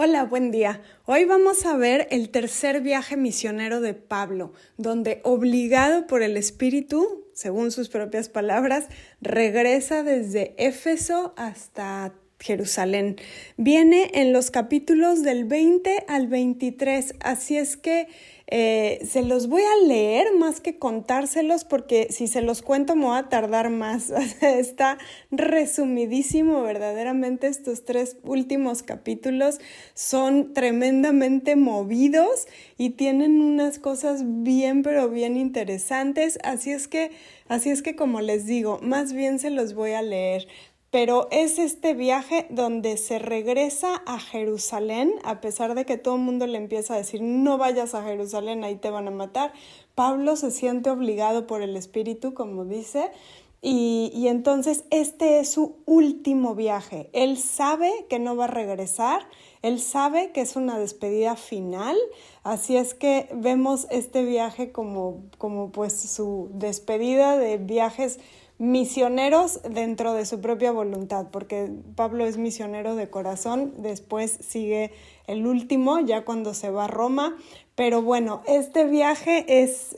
Hola, buen día. Hoy vamos a ver el tercer viaje misionero de Pablo, donde obligado por el Espíritu, según sus propias palabras, regresa desde Éfeso hasta Jerusalén. Viene en los capítulos del 20 al 23, así es que se los voy a leer más que contárselos porque si se los cuento me voy a tardar más. Está resumidísimo verdaderamente. Estos tres últimos capítulos son tremendamente movidos y tienen unas cosas bien pero bien interesantes, así es que como les digo, más bien se los voy a leer. Pero es este viaje donde se regresa a Jerusalén, a pesar de que todo el mundo le empieza a decir, no vayas a Jerusalén, ahí te van a matar. Pablo se siente obligado por el Espíritu, como dice, y entonces este es su último viaje. Él sabe que no va a regresar, él sabe que es una despedida final, así es que vemos este viaje como pues su despedida de viajes misioneros dentro de su propia voluntad, porque Pablo es misionero de corazón, después sigue el último, ya cuando se va a Roma, pero bueno, este viaje es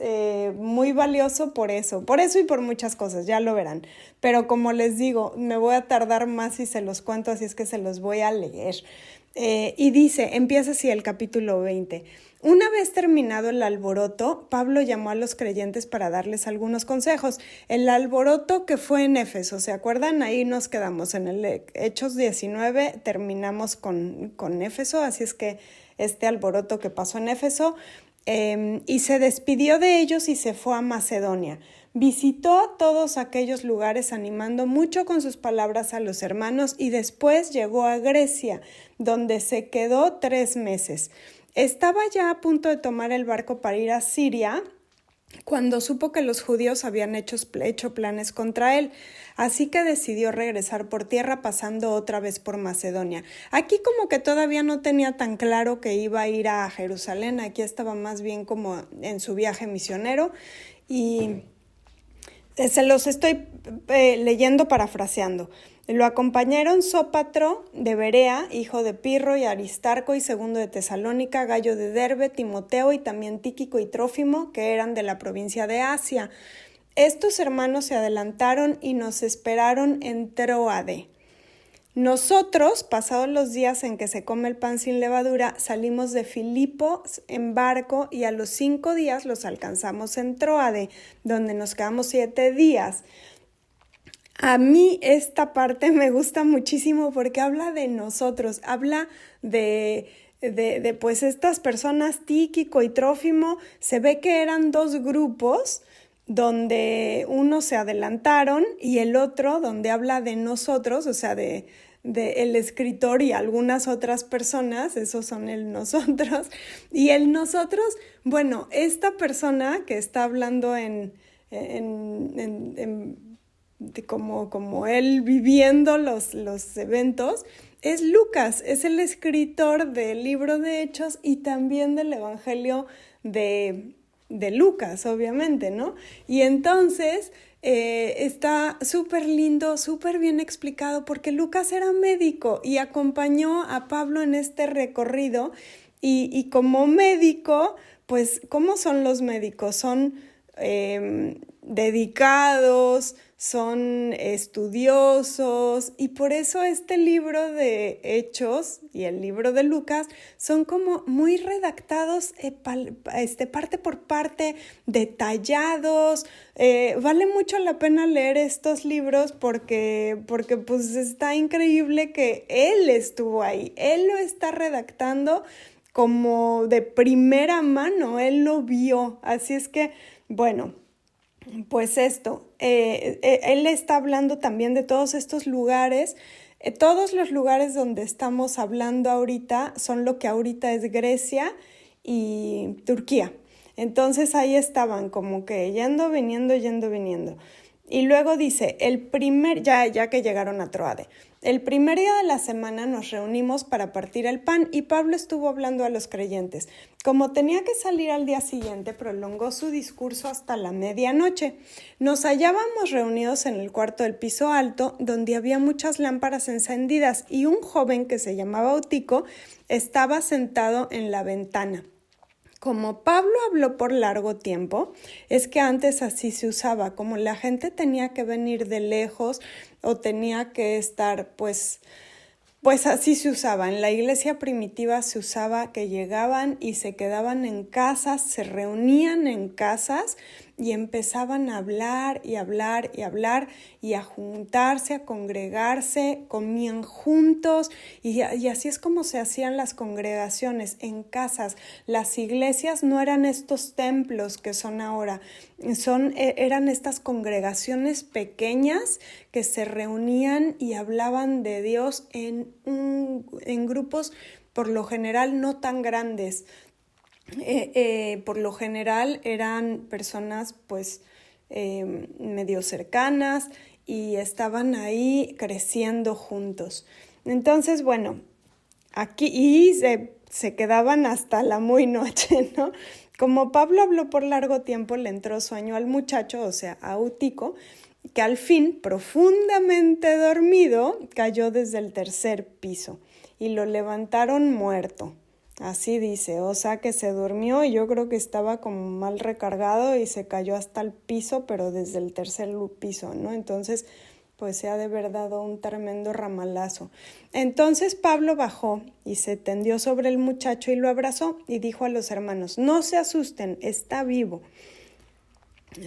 muy valioso por eso y por muchas cosas, ya lo verán, pero como les digo, me voy a tardar más si se los cuento, así es que se los voy a leer. Y dice, empieza así el capítulo 20. Una vez terminado el alboroto, Pablo llamó a los creyentes para darles algunos consejos. El alboroto que fue en Éfeso, ¿se acuerdan? Ahí nos quedamos en el Hechos 19, terminamos con Éfeso, así es que este alboroto que pasó en Éfeso, y se despidió de ellos y se fue a Macedonia. Visitó todos aquellos lugares animando mucho con sus palabras a los hermanos y después llegó a Grecia, donde se quedó 3 meses. Estaba ya a punto de tomar el barco para ir a Siria cuando supo que los judíos habían hecho planes contra él, así que decidió regresar por tierra pasando otra vez por Macedonia. Aquí como que todavía no tenía tan claro que iba a ir a Jerusalén, aquí estaba más bien como en su viaje misionero y se los estoy leyendo parafraseando. Lo acompañaron Sópatro de Berea, hijo de Pirro, y Aristarco, y Segundo de Tesalónica, Gayo de Derbe, Timoteo y también Tíquico y Trófimo, que eran de la provincia de Asia. Estos hermanos se adelantaron y nos esperaron en Tróade. Nosotros, pasados los días en que se come el pan sin levadura, salimos de Filipo en barco y a los 5 días los alcanzamos en Tróade, donde nos quedamos 7 días. A mí esta parte me gusta muchísimo porque habla de nosotros, habla de pues estas personas, Tíquico y Trófimo, se ve que eran 2 grupos, donde uno se adelantaron y el otro donde habla de nosotros, o sea, de el escritor y algunas otras personas, esos son el nosotros, y el nosotros, bueno, esta persona que está hablando como él viviendo los eventos, es Lucas, es el escritor del libro de Hechos y también del Evangelio de Lucas, obviamente, ¿no? Y entonces está súper lindo, súper bien explicado, porque Lucas era médico y acompañó a Pablo en este recorrido y como médico, pues, ¿cómo son los médicos? Son dedicados, son estudiosos y por eso este libro de Hechos y el libro de Lucas son como muy redactados parte por parte, detallados. Vale mucho la pena leer estos libros porque pues está increíble que él estuvo ahí, él lo está redactando como de primera mano, él lo vio, así es que, bueno, pues esto, él está hablando también de todos estos lugares, todos los lugares donde estamos hablando ahorita son lo que ahorita es Grecia y Turquía, entonces ahí estaban como que yendo, viniendo. Y luego dice, ya que llegaron a Troade, El primer día de la semana nos reunimos para partir el pan y Pablo estuvo hablando a los creyentes. Como tenía que salir al día siguiente, prolongó su discurso hasta la medianoche. Nos hallábamos reunidos en el cuarto del piso alto, donde había muchas lámparas encendidas y un joven que se llamaba Eutico estaba sentado en la ventana. Como Pablo habló por largo tiempo, es que antes así se usaba, como la gente tenía que venir de lejos o tenía que estar, pues así se usaba. En la iglesia primitiva se usaba que llegaban y se quedaban en casas, se reunían en casas y empezaban a hablar y hablar y hablar y a juntarse, a congregarse, comían juntos y así es como se hacían las congregaciones en casas. Las iglesias no eran estos templos que son ahora, eran estas congregaciones pequeñas que se reunían y hablaban de Dios en grupos por lo general no tan grandes. Por lo general eran personas pues medio cercanas y estaban ahí creciendo juntos. Entonces, bueno, aquí y se quedaban hasta la muy noche, ¿no? Como Pablo habló por largo tiempo, le entró sueño al muchacho, o sea, a Eutico, que al fin, profundamente dormido, cayó desde el tercer piso y lo levantaron muerto. Así dice, o sea que se durmió y yo creo que estaba como mal recargado y se cayó hasta el piso, pero desde el tercer piso, ¿no? Entonces, pues se ha de haber dado un tremendo ramalazo. Entonces Pablo bajó y se tendió sobre el muchacho y lo abrazó y dijo a los hermanos, no se asusten, está vivo.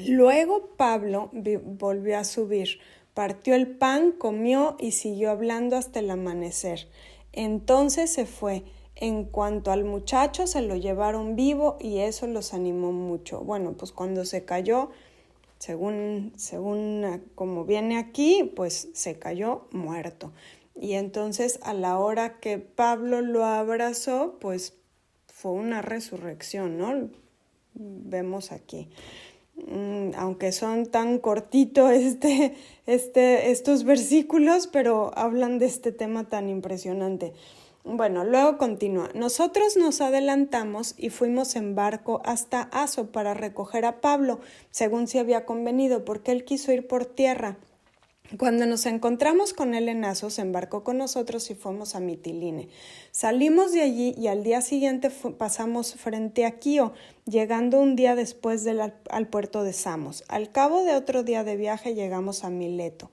Luego Pablo volvió a subir, partió el pan, comió y siguió hablando hasta el amanecer. Entonces se fue. En cuanto al muchacho, se lo llevaron vivo y eso los animó mucho. Bueno, pues cuando se cayó, según como viene aquí, pues se cayó muerto. Y entonces a la hora que Pablo lo abrazó, pues fue una resurrección, ¿no? Vemos aquí. Aunque son tan cortitos estos versículos, pero hablan de este tema tan impresionante. Bueno, luego continúa. Nosotros nos adelantamos y fuimos en barco hasta Aso para recoger a Pablo, según se había convenido, porque él quiso ir por tierra. Cuando nos encontramos con él en Aso, se embarcó con nosotros y fuimos a Mitiline. Salimos de allí y al día siguiente pasamos frente a Quío, llegando un día después al puerto de Samos. Al cabo de otro día de viaje llegamos a Mileto.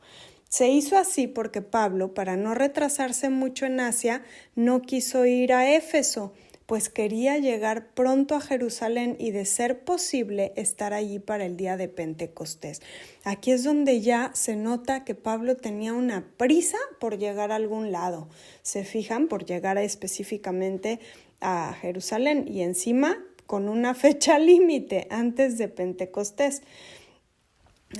Se hizo así porque Pablo, para no retrasarse mucho en Asia, no quiso ir a Éfeso, pues quería llegar pronto a Jerusalén y, de ser posible, estar allí para el día de Pentecostés. Aquí es donde ya se nota que Pablo tenía una prisa por llegar a algún lado. Se fijan, por llegar específicamente a Jerusalén y encima con una fecha límite antes de Pentecostés.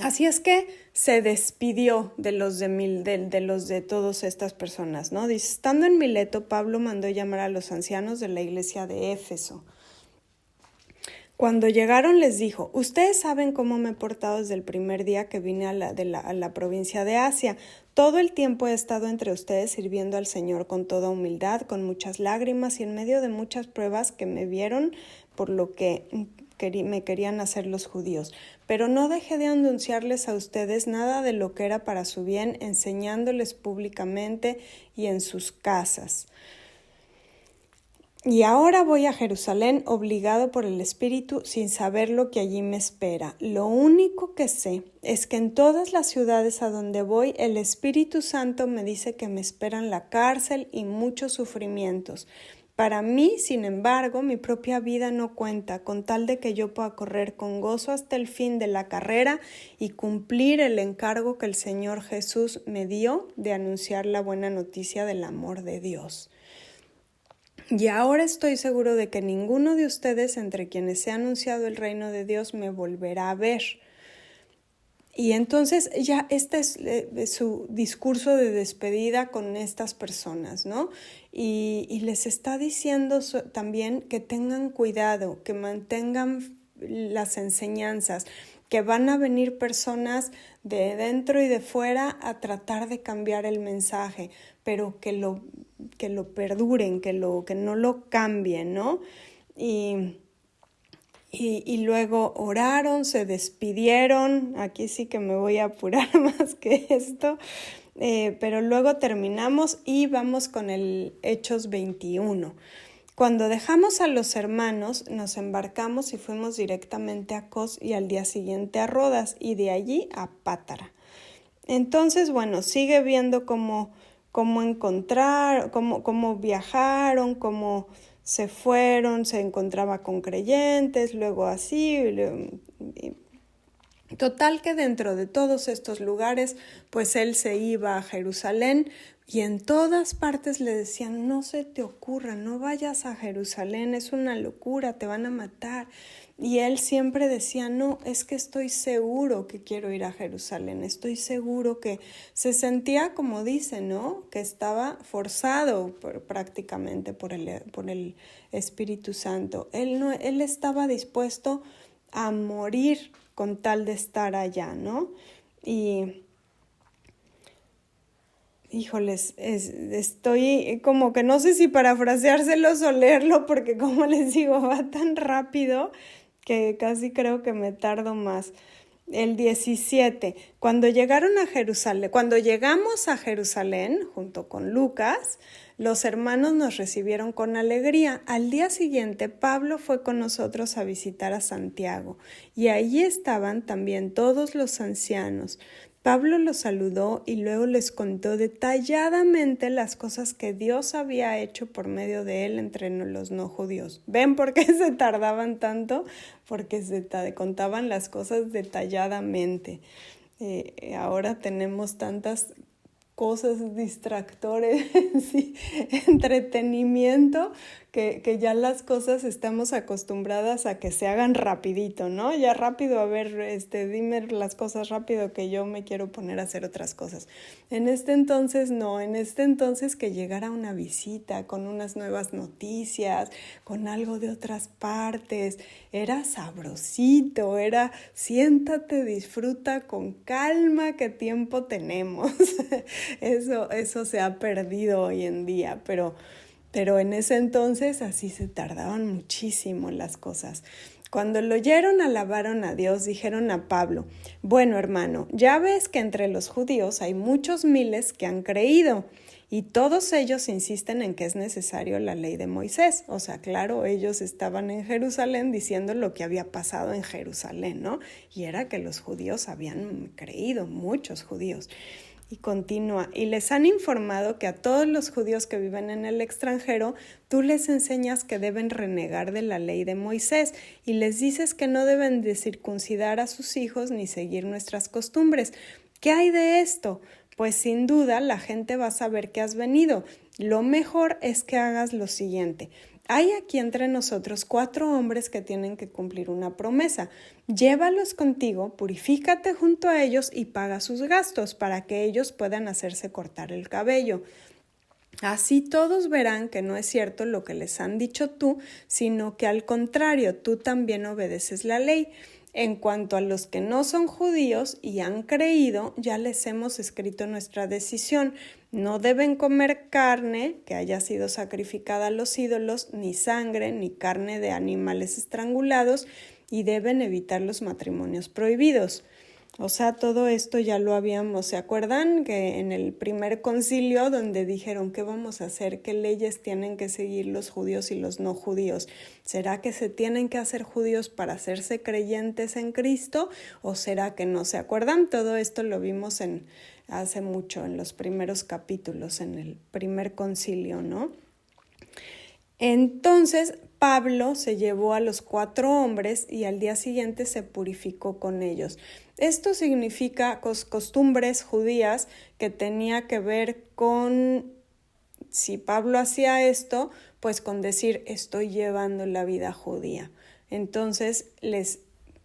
Así es que se despidió de los de todas estas personas, ¿no? Dice, estando en Mileto, Pablo mandó llamar a los ancianos de la iglesia de Éfeso. Cuando llegaron les dijo, ustedes saben cómo me he portado desde el primer día que vine a la provincia de Asia. Todo el tiempo he estado entre ustedes sirviendo al Señor con toda humildad, con muchas lágrimas y en medio de muchas pruebas que me vieron por lo que me querían hacer los judíos. Pero no dejé de anunciarles a ustedes nada de lo que era para su bien, enseñándoles públicamente y en sus casas. Y ahora voy a Jerusalén obligado por el Espíritu sin saber lo que allí me espera. Lo único que sé es que en todas las ciudades a donde voy el Espíritu Santo me dice que me esperan la cárcel y muchos sufrimientos. Para mí, sin embargo, mi propia vida no cuenta, con tal de que yo pueda correr con gozo hasta el fin de la carrera y cumplir el encargo que el Señor Jesús me dio de anunciar la buena noticia del amor de Dios. Y ahora estoy seguro de que ninguno de ustedes, entre quienes se ha anunciado el reino de Dios, me volverá a ver. Y entonces ya este es su discurso de despedida con estas personas, ¿no? Y les está diciendo también que tengan cuidado, que mantengan las enseñanzas, que van a venir personas de dentro y de fuera a tratar de cambiar el mensaje, pero que lo perduren, que no lo cambien, ¿no? Y luego oraron, se despidieron. Aquí sí que me voy a apurar más que esto, pero luego terminamos y vamos con el Hechos 21. Cuando dejamos a los hermanos, nos embarcamos y fuimos directamente a Cos y al día siguiente a Rodas y de allí a Pátara. Entonces, bueno, sigue viendo cómo encontrar, cómo viajaron, cómo se fueron, se encontraba con creyentes, luego así. Total que dentro de todos estos lugares, pues él se iba a Jerusalén y en todas partes le decían, no se te ocurra, no vayas a Jerusalén, es una locura, te van a matar. Y él siempre decía, no, es que estoy seguro que quiero ir a Jerusalén, estoy seguro que se sentía, como dice, ¿no? Que estaba forzado prácticamente por el Espíritu Santo. Él estaba dispuesto a morir con tal de estar allá, ¿no? Y híjoles, estoy como que no sé si parafraseárselos o leerlo, porque como les digo, va tan rápido que casi creo que me tardo más. El 17, cuando llegamos a Jerusalén, junto con Lucas, los hermanos nos recibieron con alegría. Al día siguiente, Pablo fue con nosotros a visitar a Santiago, y allí estaban también todos los ancianos. Pablo los saludó y luego les contó detalladamente las cosas que Dios había hecho por medio de él entre los no judíos. ¿Ven por qué se tardaban tanto? Porque se contaban las cosas detalladamente. Ahora tenemos tantas cosas, distractores, sí, entretenimiento, que ya las cosas estamos acostumbradas a que se hagan rapidito, ¿no? Ya rápido, a ver, dime las cosas rápido que yo me quiero poner a hacer otras cosas. En este entonces no, en este entonces que llegara una visita con unas nuevas noticias, con algo de otras partes, era sabrosito, era siéntate, disfruta con calma, qué tiempo tenemos. Eso se ha perdido hoy en día, pero en ese entonces así se tardaban muchísimo las cosas. Cuando lo oyeron, alabaron a Dios, dijeron a Pablo, bueno, hermano, ya ves que entre los judíos hay muchos miles que han creído y todos ellos insisten en que es necesario la ley de Moisés. O sea, claro, ellos estaban en Jerusalén diciendo lo que había pasado en Jerusalén, ¿no? Y era que los judíos habían creído, muchos judíos. Y continúa, y les han informado que a todos los judíos que viven en el extranjero, tú les enseñas que deben renegar de la ley de Moisés y les dices que no deben de circuncidar a sus hijos ni seguir nuestras costumbres. ¿Qué hay de esto? Pues sin duda la gente va a saber que has venido. Lo mejor es que hagas lo siguiente. Hay aquí entre nosotros 4 hombres que tienen que cumplir una promesa. Llévalos contigo, purifícate junto a ellos y paga sus gastos para que ellos puedan hacerse cortar el cabello. Así todos verán que no es cierto lo que les han dicho tú, sino que al contrario, tú también obedeces la ley. En cuanto a los que no son judíos y han creído, ya les hemos escrito nuestra decisión. No deben comer carne que haya sido sacrificada a los ídolos, ni sangre, ni carne de animales estrangulados, y deben evitar los matrimonios prohibidos. O sea, todo esto ya lo habíamos, ¿se acuerdan? Que en el primer concilio donde dijeron qué vamos a hacer, qué leyes tienen que seguir los judíos y los no judíos. ¿Será que se tienen que hacer judíos para hacerse creyentes en Cristo o será que no? ¿Se acuerdan? Todo esto lo vimos hace mucho, en los primeros capítulos, en el primer concilio, ¿no? Entonces Pablo se llevó a los 4 hombres y al día siguiente se purificó con ellos. Esto significa costumbres judías que tenía que ver con, si Pablo hacía esto, pues con decir estoy llevando la vida judía. Entonces,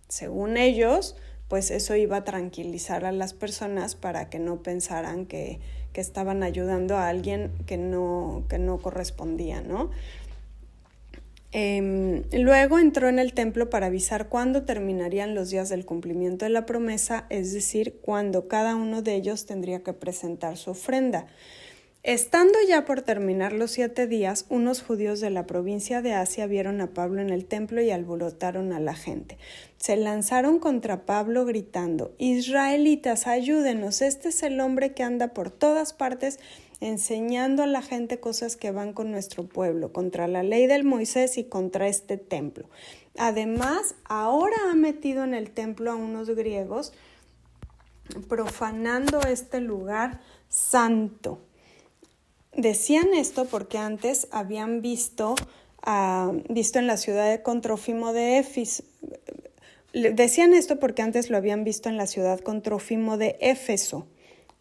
según ellos, pues eso iba a tranquilizar a las personas para que no pensaran que estaban ayudando a alguien que no correspondía, ¿no? Luego entró en el templo para avisar cuándo terminarían los días del cumplimiento de la promesa, es decir, cuándo cada uno de ellos tendría que presentar su ofrenda. Estando ya por terminar los 7 días, unos judíos de la provincia de Asia vieron a Pablo en el templo y alborotaron a la gente. Se lanzaron contra Pablo gritando: «Israelitas, ayúdenos, este es el hombre que anda por todas partes enseñando a la gente cosas que van con nuestro pueblo, contra la ley del Moisés y contra este templo. Además, ahora ha metido en el templo a unos griegos, profanando este lugar santo». Decían esto porque antes habían visto en la ciudad con Trófimo de Éfeso. Decían esto porque antes lo habían visto en la ciudad con Trófimo de Éfeso.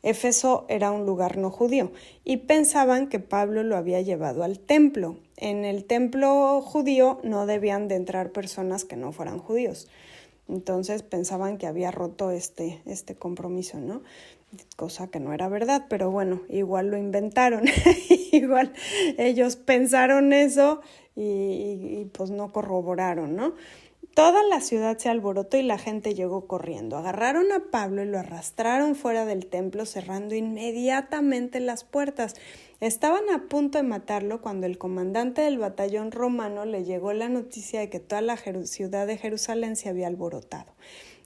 Éfeso era un lugar no judío y pensaban que Pablo lo había llevado al templo. En el templo judío no debían de entrar personas que no fueran judíos. Entonces pensaban que había roto este compromiso, ¿no? Cosa que no era verdad, pero bueno, igual lo inventaron. Igual ellos pensaron eso y pues no corroboraron, ¿no? Toda la ciudad se alborotó y la gente llegó corriendo. Agarraron a Pablo y lo arrastraron fuera del templo, cerrando inmediatamente las puertas. Estaban a punto de matarlo cuando el comandante del batallón romano le llegó la noticia de que toda la ciudad de Jerusalén se había alborotado.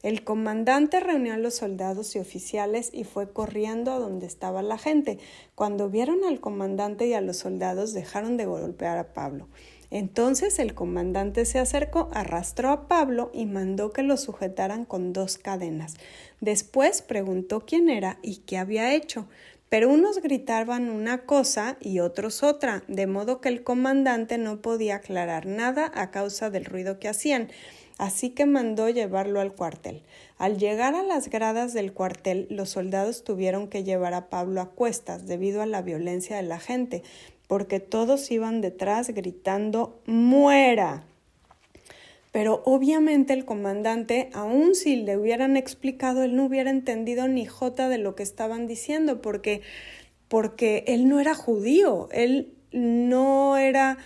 El comandante reunió a los soldados y oficiales y fue corriendo a donde estaba la gente. Cuando vieron al comandante y a los soldados, dejaron de golpear a Pablo. Entonces el comandante se acercó, arrastró a Pablo y mandó que lo sujetaran con 2 cadenas. Después preguntó quién era y qué había hecho, pero unos gritaban una cosa y otros otra, de modo que el comandante no podía aclarar nada a causa del ruido que hacían. Así que mandó llevarlo al cuartel. Al llegar a las gradas del cuartel, los soldados tuvieron que llevar a Pablo a cuestas debido a la violencia de la gente, porque todos iban detrás gritando ¡muera! Pero obviamente el comandante, aun si le hubieran explicado, él no hubiera entendido ni jota de lo que estaban diciendo, porque él no era judío, él no era,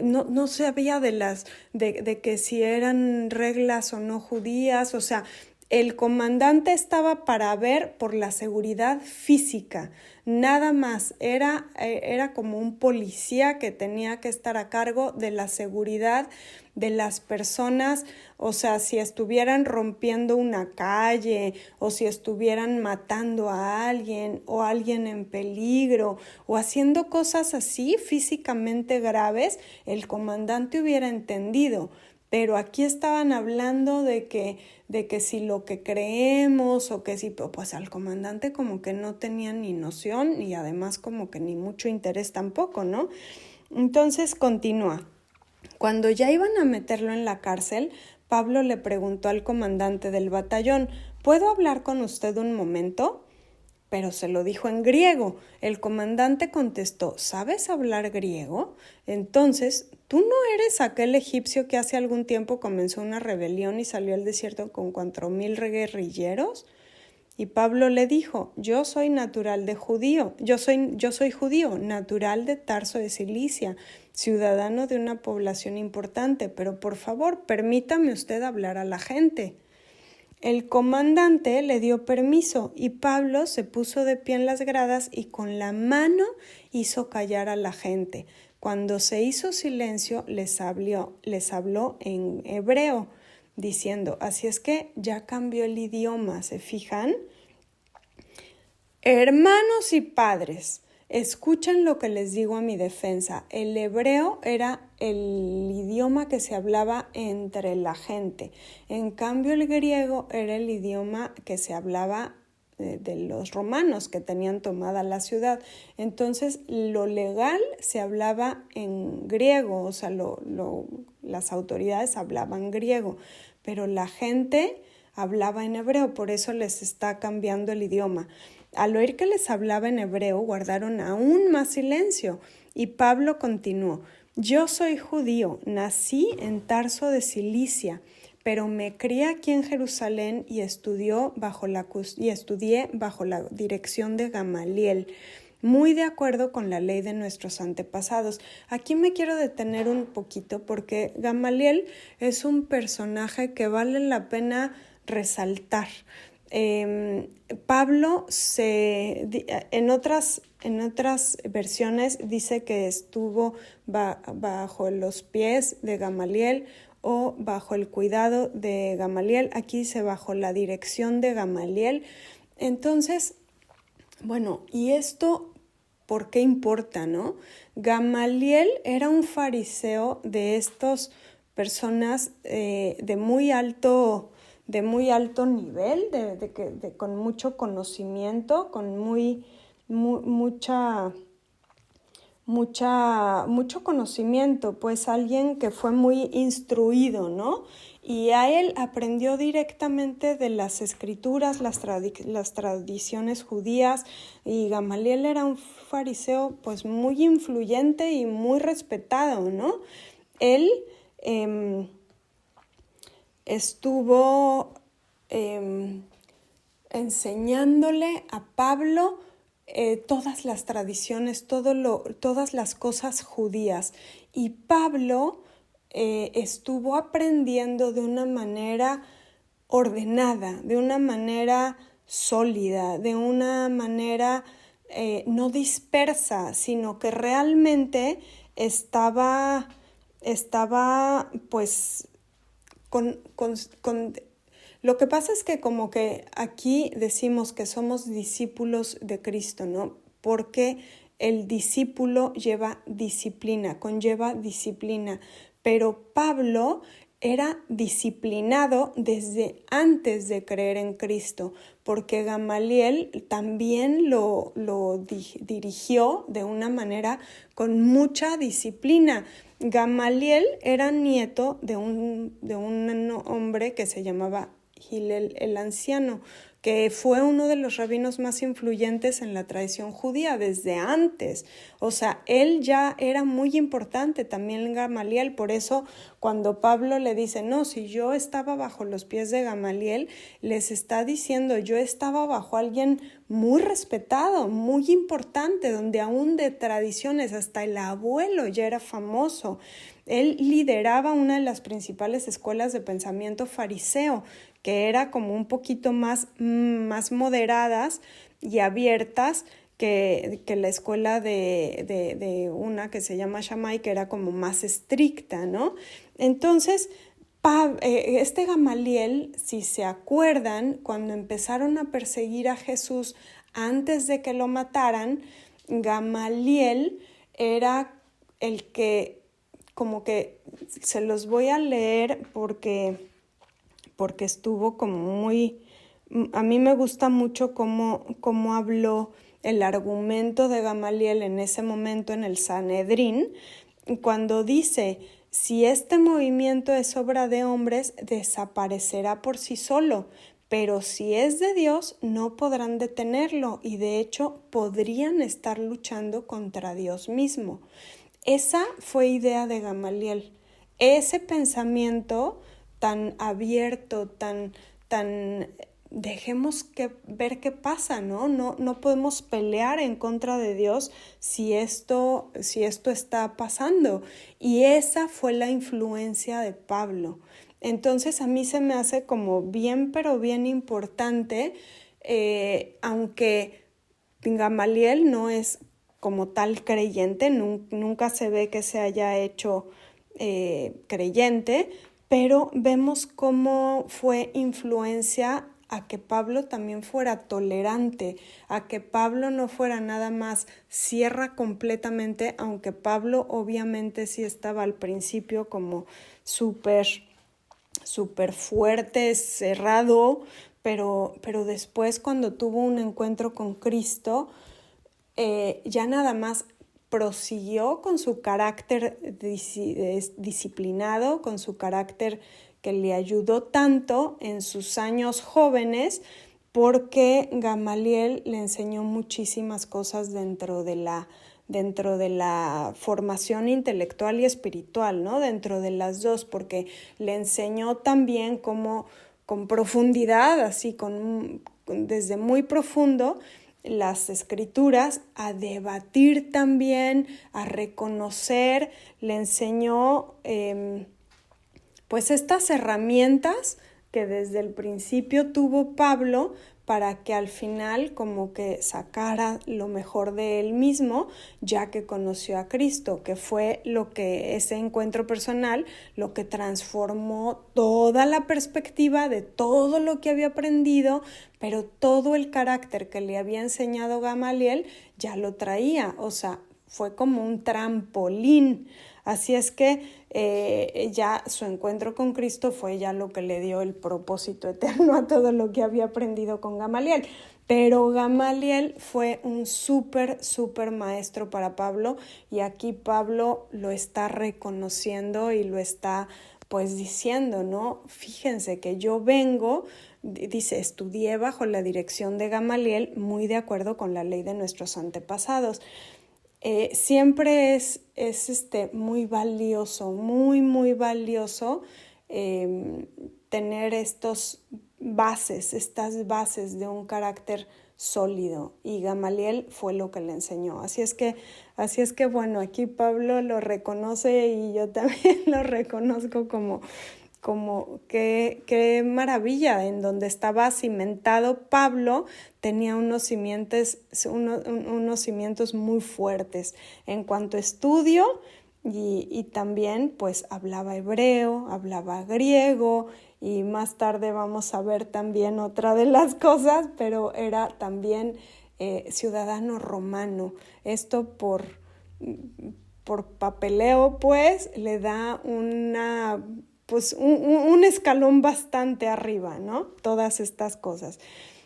no sabía de que si eran reglas o no judías. O sea, el comandante estaba para ver por la seguridad física, nada más. Era como un policía que tenía que estar a cargo de la seguridad de las personas. O sea, si estuvieran rompiendo una calle o si estuvieran matando a alguien o alguien en peligro o haciendo cosas así físicamente graves, el comandante hubiera entendido. Pero aquí estaban hablando de que si lo que creemos o que si, pues al comandante como que no tenía ni noción y además como que ni mucho interés tampoco, ¿no? Entonces continúa. Cuando ya iban a meterlo en la cárcel, Pablo le preguntó al comandante del batallón: ¿puedo hablar con usted un momento? Pero se lo dijo en griego. El comandante contestó: ¿sabes hablar griego? Entonces, ¿tú no eres aquel egipcio que hace algún tiempo comenzó una rebelión y salió al desierto con 4,000 guerrilleros? Y Pablo le dijo: yo soy natural de judío, yo soy judío, natural de Tarso de Cilicia, ciudadano de una población importante, pero por favor, permítame usted hablar a la gente. El comandante le dio permiso y Pablo se puso de pie en las gradas y con la mano hizo callar a la gente. Cuando se hizo silencio, les habló en hebreo, diciendo: así es que ya cambió el idioma, ¿se fijan? Hermanos y padres, escuchen lo que les digo a mi defensa. El hebreo era el idioma que se hablaba entre la gente. En cambio, el griego era el idioma que se hablaba de los romanos que tenían tomada la ciudad. Entonces, lo legal se hablaba en griego, o sea, las autoridades hablaban griego, pero la gente hablaba en hebreo, por eso les está cambiando el idioma. Al oír que les hablaba en hebreo, guardaron aún más silencio. Y Pablo continuó: yo soy judío, nací en Tarso de Cilicia, pero me crié aquí en Jerusalén y estudié bajo la dirección de Gamaliel. muy de acuerdo con la ley de nuestros antepasados. Aquí me quiero detener un poquito porque Gamaliel es un personaje que vale la pena resaltar. Pablo en otras versiones dice que estuvo bajo los pies de Gamaliel o bajo el cuidado de Gamaliel. Aquí dice bajo la dirección de Gamaliel. Entonces, bueno, ¿y esto por qué importa, no? Gamaliel era un fariseo de estas personas de muy alto nivel, con mucho conocimiento, con mucho conocimiento, pues alguien que fue muy instruido, ¿no? Y a él aprendió directamente de las escrituras, las tradiciones judías, y Gamaliel era un fariseo pues muy influyente y muy respetado, ¿no? Él estuvo enseñándole a Pablo todas las tradiciones, todas las cosas judías. Y Pablo estuvo aprendiendo de una manera ordenada, de una manera sólida, de una manera no dispersa, sino que realmente estaba pues lo que pasa es que como que aquí decimos que somos discípulos de Cristo, ¿no? Porque el discípulo conlleva disciplina, pero Pablo era disciplinado desde antes de creer en Cristo, porque Gamaliel también lo dirigió de una manera con mucha disciplina. Gamaliel era nieto de un hombre que se llamaba Hillel el Anciano, que fue uno de los rabinos más influyentes en la tradición judía desde antes. O sea, él ya era muy importante también Gamaliel. Por eso cuando Pablo le dice, no, si yo estaba bajo los pies de Gamaliel, les está diciendo, yo estaba bajo alguien muy respetado, muy importante, donde aún de tradiciones, hasta el abuelo ya era famoso. Él lideraba una de las principales escuelas de pensamiento fariseo, que era como un poquito más moderadas y abiertas que la escuela de una que se llama Shammai, que era como más estricta, ¿no? Entonces, este Gamaliel, si se acuerdan, cuando empezaron a perseguir a Jesús antes de que lo mataran, Gamaliel era el que, como que se los voy a leer porque estuvo como muy... A mí me gusta mucho cómo habló el argumento de Gamaliel en ese momento en el Sanedrín, cuando dice, si este movimiento es obra de hombres, desaparecerá por sí solo, pero si es de Dios, no podrán detenerlo y de hecho podrían estar luchando contra Dios mismo. Esa fue idea de Gamaliel. Ese pensamiento tan abierto, tan dejemos ver qué pasa, ¿no? No podemos pelear en contra de Dios si esto está pasando. Y esa fue la influencia de Pablo. Entonces a mí se me hace como bien, pero bien importante, aunque Gamaliel no es como tal creyente, nunca se ve que se haya hecho creyente, pero vemos cómo fue influencia a que Pablo también fuera tolerante, a que Pablo no fuera nada más cierra completamente, aunque Pablo obviamente sí estaba al principio como súper fuerte, cerrado, pero después cuando tuvo un encuentro con Cristo, ya nada más prosiguió con su carácter disciplinado, con su carácter que le ayudó tanto en sus años jóvenes, porque Gamaliel le enseñó muchísimas cosas dentro de la formación intelectual y espiritual, ¿no? Dentro de las dos, porque le enseñó también cómo con profundidad, así desde muy profundo, las escrituras, a debatir también, a reconocer, le enseñó pues estas herramientas que desde el principio tuvo Pablo para que al final como que sacara lo mejor de él mismo, ya que conoció a Cristo, que fue lo que ese encuentro personal, lo que transformó toda la perspectiva de todo lo que había aprendido, pero todo el carácter que le había enseñado Gamaliel ya lo traía, o sea, fue como un trampolín. Así es que ya su encuentro con Cristo fue ya lo que le dio el propósito eterno a todo lo que había aprendido con Gamaliel. Pero Gamaliel fue un súper maestro para Pablo, y aquí Pablo lo está reconociendo y lo está pues diciendo, ¿no? Fíjense que yo vengo, dice, estudié bajo la dirección de Gamaliel, muy de acuerdo con la ley de nuestros antepasados. Siempre es muy valioso, muy valioso tener estas bases de un carácter sólido, y Gamaliel fue lo que le enseñó. Así es que bueno, aquí Pablo lo reconoce y yo también lo reconozco como qué maravilla. En donde estaba cimentado Pablo tenía unos cimientos muy fuertes en cuanto a estudio, y también pues hablaba hebreo, hablaba griego, y más tarde vamos a ver también otra de las cosas, pero era también ciudadano romano. Esto por papeleo pues le da un escalón bastante arriba, ¿no? Todas estas cosas.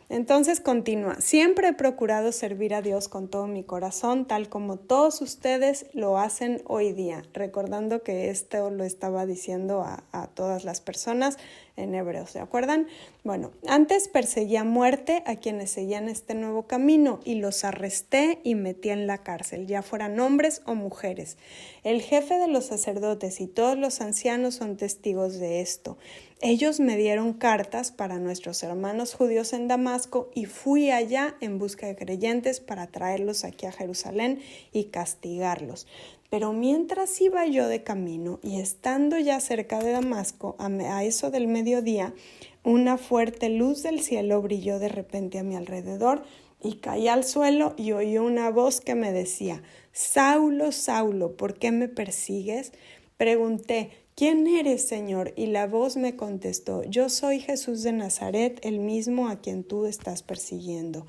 Entonces continúa, siempre he procurado servir a Dios con todo mi corazón, tal como todos ustedes lo hacen hoy día, recordando que esto lo estaba diciendo a todas las personas en hebreo, ¿se acuerdan? Bueno, antes perseguía a muerte a quienes seguían este nuevo camino, y los arresté y metí en la cárcel, ya fueran hombres o mujeres. El jefe de los sacerdotes y todos los ancianos son testigos de esto. Ellos me dieron cartas para nuestros hermanos judíos en Damasco, y fui allá en busca de creyentes para traerlos aquí a Jerusalén y castigarlos. Pero mientras iba yo de camino y estando ya cerca de Damasco, a eso del mediodía, una fuerte luz del cielo brilló de repente a mi alrededor, y caí al suelo y oí una voz que me decía: Saulo, Saulo, ¿por qué me persigues? Pregunté: ¿quién eres, Señor? Y la voz me contestó: yo soy Jesús de Nazaret, el mismo a quien tú estás persiguiendo.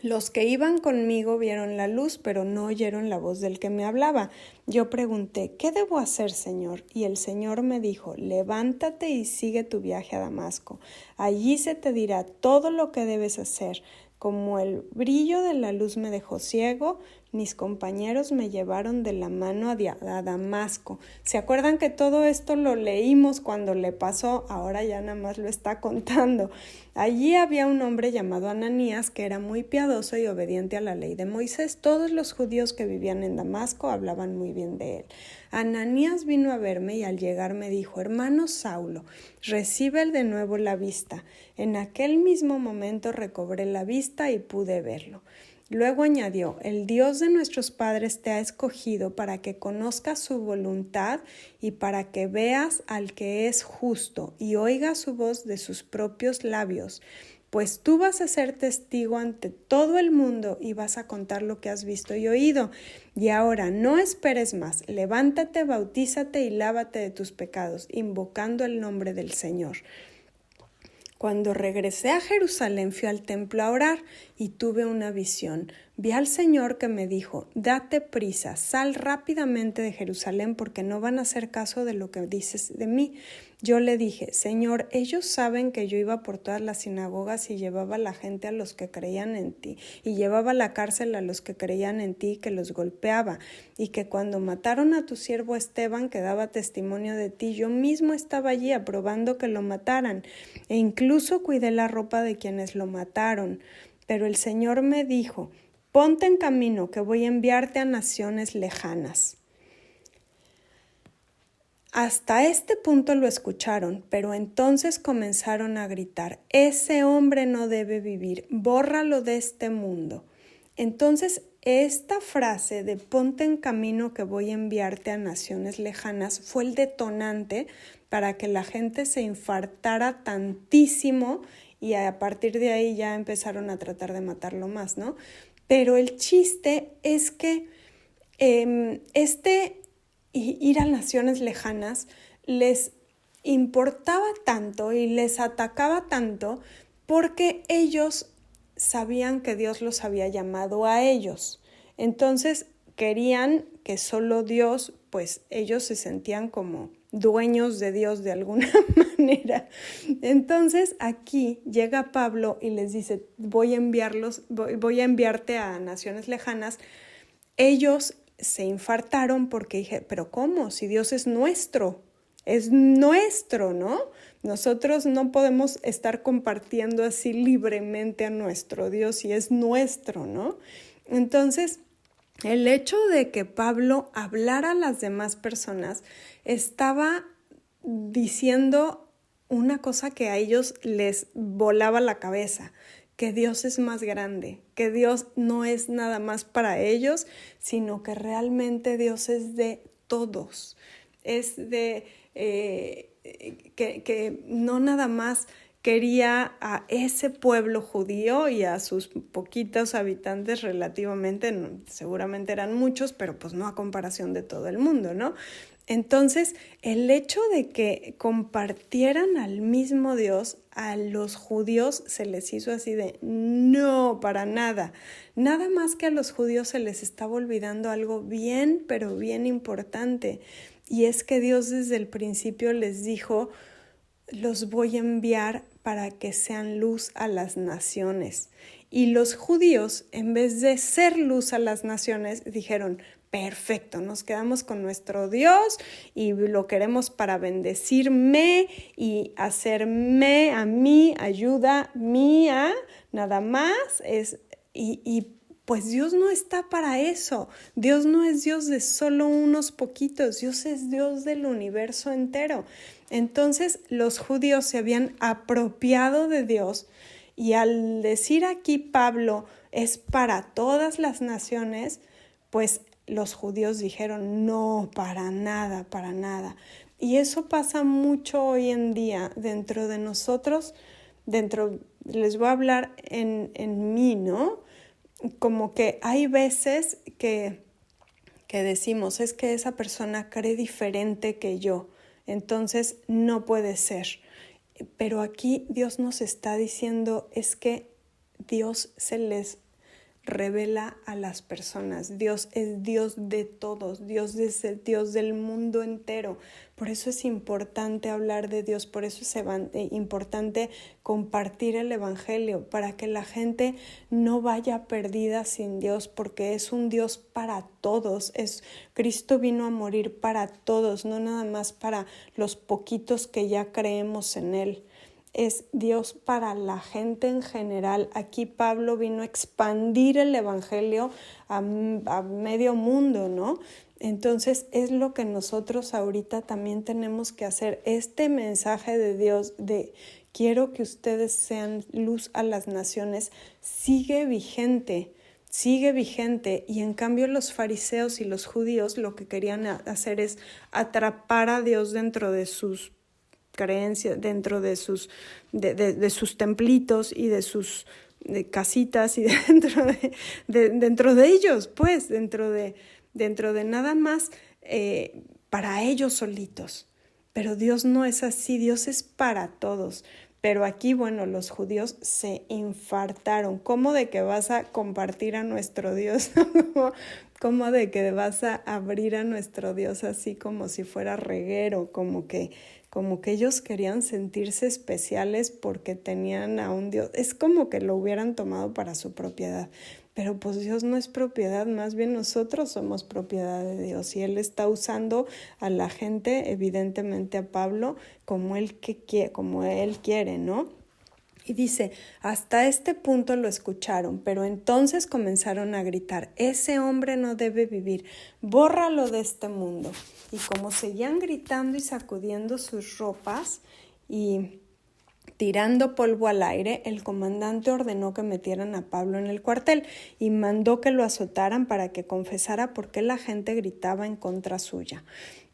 Los que iban conmigo vieron la luz, pero no oyeron la voz del que me hablaba. Yo pregunté: ¿qué debo hacer, Señor? Y el Señor me dijo: levántate y sigue tu viaje a Damasco. Allí se te dirá todo lo que debes hacer. Como el brillo de la luz me dejó ciego, mis compañeros me llevaron de la mano a Damasco. ¿Se acuerdan que todo esto lo leímos cuando le pasó? Ahora ya nada más lo está contando. Allí había un hombre llamado Ananías que era muy piadoso y obediente a la ley de Moisés. Todos los judíos que vivían en Damasco hablaban muy bien de él. Ananías vino a verme y al llegar me dijo: hermano Saulo, recibe de nuevo la vista. En aquel mismo momento recobré la vista y pude verlo. Luego añadió: el Dios de nuestros padres te ha escogido para que conozcas su voluntad y para que veas al que es justo y oigas su voz de sus propios labios. Pues tú vas a ser testigo ante todo el mundo y vas a contar lo que has visto y oído. Y ahora no esperes más, levántate, bautízate y lávate de tus pecados, invocando el nombre del Señor. Cuando regresé a Jerusalén fui al templo a orar y tuve una visión. Vi al Señor que me dijo: date prisa, sal rápidamente de Jerusalén porque no van a hacer caso de lo que dices de mí. Yo le dije: Señor, ellos saben que yo iba por todas las sinagogas y llevaba a la gente a los que creían en ti, y llevaba a la cárcel a los que creían en ti, que los golpeaba, y que cuando mataron a tu siervo Esteban, que daba testimonio de ti, yo mismo estaba allí aprobando que lo mataran, e incluso cuidé la ropa de quienes lo mataron. Pero el Señor me dijo: ponte en camino, que voy a enviarte a naciones lejanas. Hasta este punto lo escucharon, pero entonces comenzaron a gritar: ese hombre no debe vivir, bórralo de este mundo. Entonces, esta frase de ponte en camino que voy a enviarte a naciones lejanas fue el detonante para que la gente se infartara tantísimo y a partir de ahí ya empezaron a tratar de matarlo más, ¿no? Pero el chiste es que ir a naciones lejanas les importaba tanto y les atacaba tanto porque ellos sabían que Dios los había llamado a ellos. Entonces querían que solo Dios, pues ellos se sentían como dueños de Dios de alguna manera. Entonces aquí llega Pablo y les dice: voy a enviarte a naciones lejanas. Ellos se infartaron porque dije: pero ¿cómo? Si Dios es nuestro, ¿no? Nosotros no podemos estar compartiendo así libremente a nuestro Dios si es nuestro, ¿no? Entonces, el hecho de que Pablo hablara a las demás personas estaba diciendo una cosa que a ellos les volaba la cabeza: que Dios es más grande, que Dios no es nada más para ellos, sino que realmente Dios es de todos. Es de que no nada más quería a ese pueblo judío y a sus poquitos habitantes relativamente, seguramente eran muchos, pero pues no a comparación de todo el mundo, ¿no? Entonces, el hecho de que compartieran al mismo Dios, a los judíos se les hizo así de no, para nada. Nada más que a los judíos se les estaba olvidando algo bien, pero bien importante. Y es que Dios desde el principio les dijo: los voy a enviar para que sean luz a las naciones. Y los judíos, en vez de ser luz a las naciones, dijeron: perfecto, nos quedamos con nuestro Dios y lo queremos para bendecirme y hacerme a mí, ayuda mía, nada más. Pues Dios no está para eso. Dios no es Dios de solo unos poquitos. Dios es Dios del universo entero. Entonces los judíos se habían apropiado de Dios y al decir aquí Pablo es para todas las naciones, pues los judíos dijeron no, para nada, para nada. Y eso pasa mucho hoy en día dentro de nosotros, les voy a hablar en mí, ¿no? Como que hay veces que decimos: es que esa persona cree diferente que yo, entonces no puede ser. Pero aquí Dios nos está diciendo: es que Dios se les revela a las personas. Dios es Dios de todos, Dios es el Dios del mundo entero. Por eso es importante hablar de Dios, por eso es importante compartir el evangelio, para que la gente no vaya perdida sin Dios, porque es un Dios para todos. Cristo vino a morir para todos, no nada más para los poquitos que ya creemos en Él. Es Dios para la gente en general. Aquí Pablo vino a expandir el evangelio a medio mundo, ¿no? Entonces es lo que nosotros ahorita también tenemos que hacer. Este mensaje de Dios de quiero que ustedes sean luz a las naciones sigue vigente. Y en cambio los fariseos y los judíos lo que querían hacer es atrapar a Dios dentro de sus creencias, dentro de sus templitos y de sus casitas y dentro de ellos, pues, dentro de nada más para ellos solitos. Pero Dios no es así, Dios es para todos. Pero aquí, bueno, los judíos se infartaron. ¿Cómo de que vas a compartir a nuestro Dios? ¿Cómo de que vas a abrir a nuestro Dios así como si fuera reguero? Como que ellos querían sentirse especiales porque tenían a un Dios. Es como que lo hubieran tomado para su propiedad. Pero pues Dios no es propiedad, más bien nosotros somos propiedad de Dios. Y Él está usando a la gente, evidentemente a Pablo, como Él quiere, ¿no? Y dice, hasta este punto lo escucharon, pero entonces comenzaron a gritar, ese hombre no debe vivir, bórralo de este mundo. Y como seguían gritando y sacudiendo sus ropas y tirando polvo al aire, el comandante ordenó que metieran a Pablo en el cuartel y mandó que lo azotaran para que confesara por qué la gente gritaba en contra suya.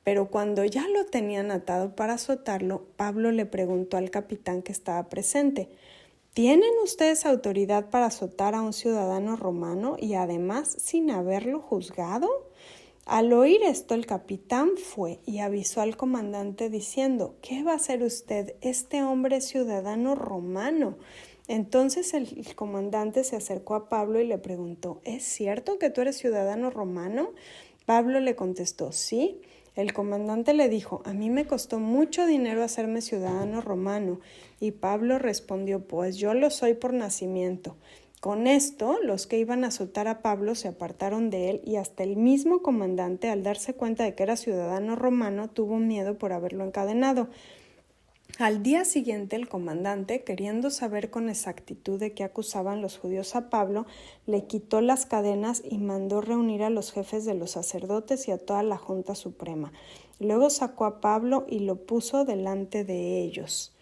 Pero cuando ya lo tenían atado para azotarlo, Pablo le preguntó al capitán que estaba presente, ¿tienen ustedes autoridad para azotar a un ciudadano romano y además sin haberlo juzgado? Al oír esto, el capitán fue y avisó al comandante diciendo, ¿qué va a hacer usted? Este hombre es ciudadano romano. Entonces el comandante se acercó a Pablo y le preguntó, ¿es cierto que tú eres ciudadano romano? Pablo le contestó, sí. El comandante le dijo, a mí me costó mucho dinero hacerme ciudadano romano. Y Pablo respondió, pues yo lo soy por nacimiento. Con esto, los que iban a azotar a Pablo se apartaron de él y hasta el mismo comandante, al darse cuenta de que era ciudadano romano, tuvo miedo por haberlo encadenado. Al día siguiente, el comandante, queriendo saber con exactitud de qué acusaban los judíos a Pablo, le quitó las cadenas y mandó reunir a los jefes de los sacerdotes y a toda la Junta Suprema. Luego sacó a Pablo y lo puso delante de ellos.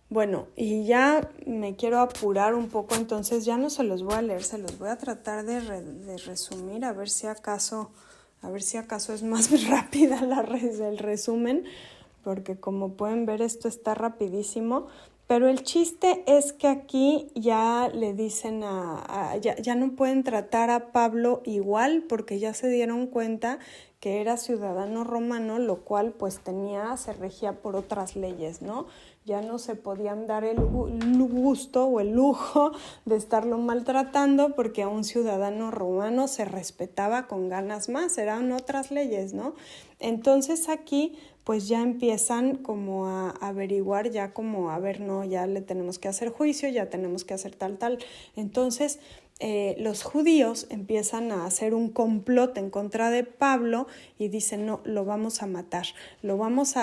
Bueno, y ya me quiero apurar un poco, entonces ya no se los voy a leer, se los voy a tratar de resumir, a ver si acaso es más rápida el resumen, porque como pueden ver esto está rapidísimo, pero el chiste es que aquí ya le dicen ya no pueden tratar a Pablo igual porque ya se dieron cuenta que era ciudadano romano, lo cual pues se regía por otras leyes, ¿no? Ya no se podían dar el gusto o el lujo de estarlo maltratando porque a un ciudadano romano se respetaba con ganas más, eran otras leyes, ¿no? Entonces aquí pues ya empiezan como a averiguar, ya como, a ver, no, ya le tenemos que hacer juicio, ya tenemos que hacer tal. Entonces los judíos empiezan a hacer un complot en contra de Pablo y dicen, no, lo vamos a matar, le vamos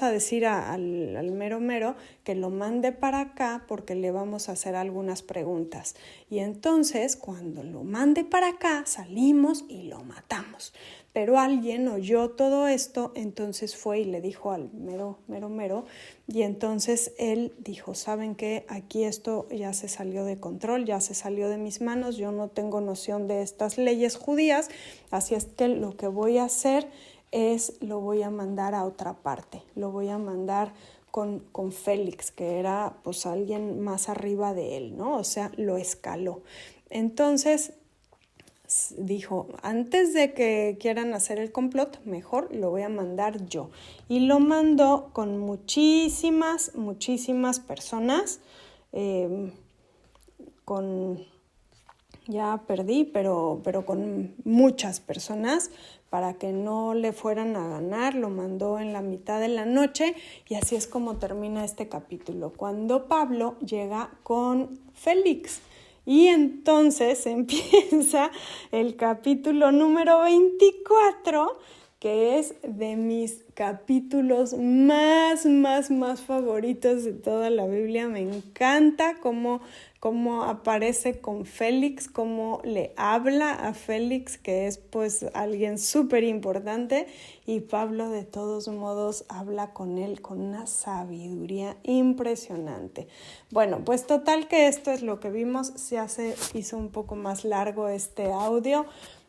a decir al mero que lo mande para acá porque le vamos a hacer algunas preguntas. Y entonces, cuando lo mande para acá, salimos y lo matamos. Pero alguien oyó todo esto, entonces fue y le dijo al mero, y entonces él dijo, ¿saben qué? Aquí esto ya se salió de control, ya se salió de mis manos, yo no tengo noción de estas leyes judías, así es que lo que voy a hacer es, lo voy a mandar a otra parte, lo voy a mandar con Félix, que era pues alguien más arriba de él, ¿no? O sea, lo escaló. Entonces dijo, antes de que quieran hacer el complot, mejor lo voy a mandar yo. Y lo mandó con muchísimas personas, ya perdí, pero con muchas personas para que no le fueran a ganar, lo mandó en la mitad de la noche y así es como termina este capítulo, cuando Pablo llega con Félix. Y entonces empieza el capítulo número 24, que es de mis capítulos más favoritos de toda la Biblia. Me encanta cómo aparece con Félix, cómo le habla a Félix, que es pues alguien súper importante, y Pablo de todos modos habla con él con una sabiduría impresionante. Bueno, pues total que esto es lo que vimos, hizo un poco más largo este audio,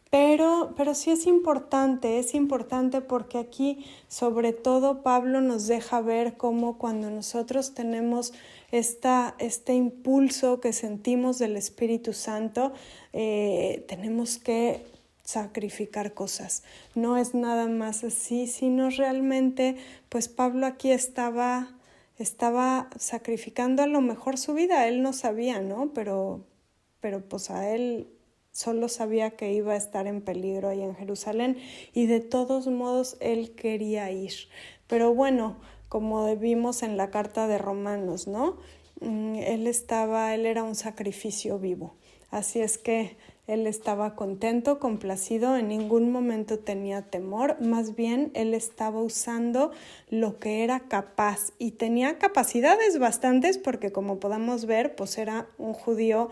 pero sí es importante porque aquí sobre todo Pablo nos deja ver cómo cuando nosotros tenemos este impulso que sentimos del Espíritu Santo, tenemos que sacrificar cosas. No es nada más así, sino realmente, pues Pablo aquí estaba sacrificando a lo mejor su vida, él no sabía, ¿no? Pero pues a él solo sabía que iba a estar en peligro ahí en Jerusalén y de todos modos él quería ir. Pero bueno, como vimos en la carta de Romanos, ¿no? Él era un sacrificio vivo. Así es que Él estaba contento, complacido, en ningún momento tenía temor, más bien él estaba usando lo que era capaz y tenía capacidades bastantes porque como podemos ver, pues era un judío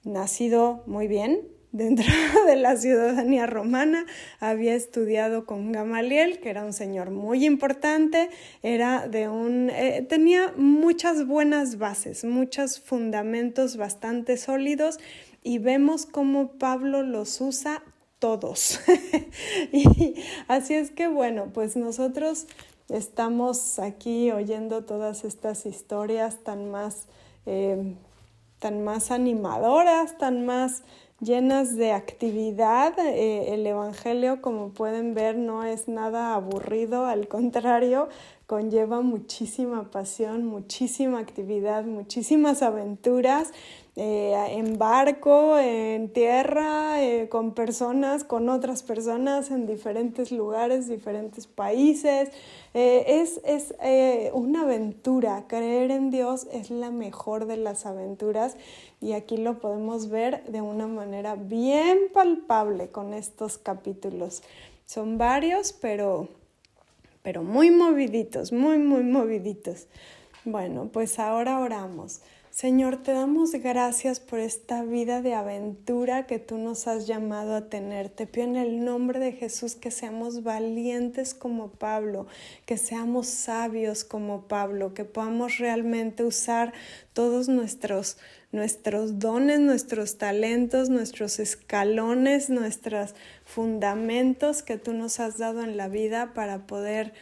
nacido muy bien dentro de la ciudadanía romana, había estudiado con Gamaliel, que era un señor muy importante, tenía muchas buenas bases, muchos fundamentos bastante sólidos y vemos cómo Pablo los usa todos. Y así es que bueno, pues nosotros estamos aquí oyendo todas estas historias tan más animadoras, tan más llenas de actividad. El Evangelio, como pueden ver, no es nada aburrido, al contrario, conlleva muchísima pasión, muchísima actividad, muchísimas aventuras, en barco, en tierra, con otras personas en diferentes lugares, diferentes países. Es una aventura. Creer en Dios es la mejor de las aventuras y aquí lo podemos ver de una manera bien palpable con estos capítulos. Son varios, pero muy moviditos, muy moviditos. Bueno, pues ahora oramos. Señor, te damos gracias por esta vida de aventura que tú nos has llamado a tener. Te pido en el nombre de Jesús que seamos valientes como Pablo, que seamos sabios como Pablo, que podamos realmente usar todos nuestros dones, nuestros talentos, nuestros escalones, nuestros fundamentos que tú nos has dado en la vida para poder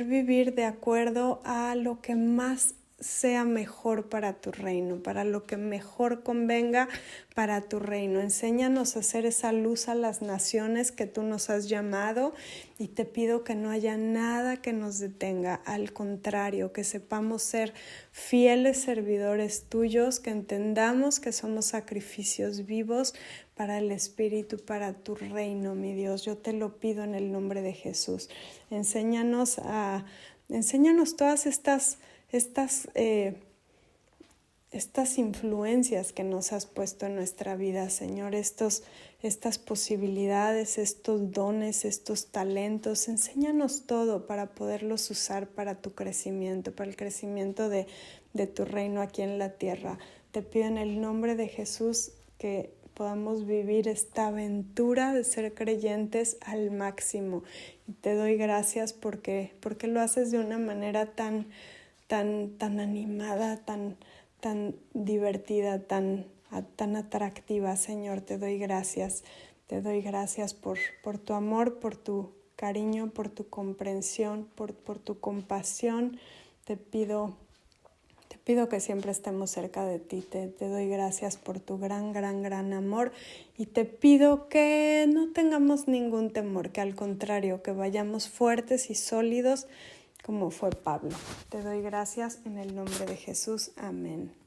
vivir de acuerdo a lo que más sea mejor para tu reino, para lo que mejor convenga para tu reino. Enséñanos a hacer esa luz a las naciones que tú nos has llamado y te pido que no haya nada que nos detenga, al contrario, que sepamos ser fieles servidores tuyos, que entendamos que somos sacrificios vivos para el Espíritu, para tu reino, mi Dios. Yo te lo pido en el nombre de Jesús. Enséñanos todas estas influencias que nos has puesto en nuestra vida, Señor, estas posibilidades, estos dones, estos talentos. Enséñanos todo para poderlos usar para tu crecimiento, para el crecimiento de tu reino aquí en la tierra. Te pido en el nombre de Jesús que podamos vivir esta aventura de ser creyentes al máximo. Y te doy gracias porque lo haces de una manera tan animada, tan divertida, tan atractiva, Señor. Te doy gracias. Te doy gracias por tu amor, por tu cariño, por tu comprensión, por tu compasión. Te pido que siempre estemos cerca de ti. Te doy gracias por tu gran amor y te pido que no tengamos ningún temor, que al contrario, que vayamos fuertes y sólidos como fue Pablo. Te doy gracias en el nombre de Jesús. Amén.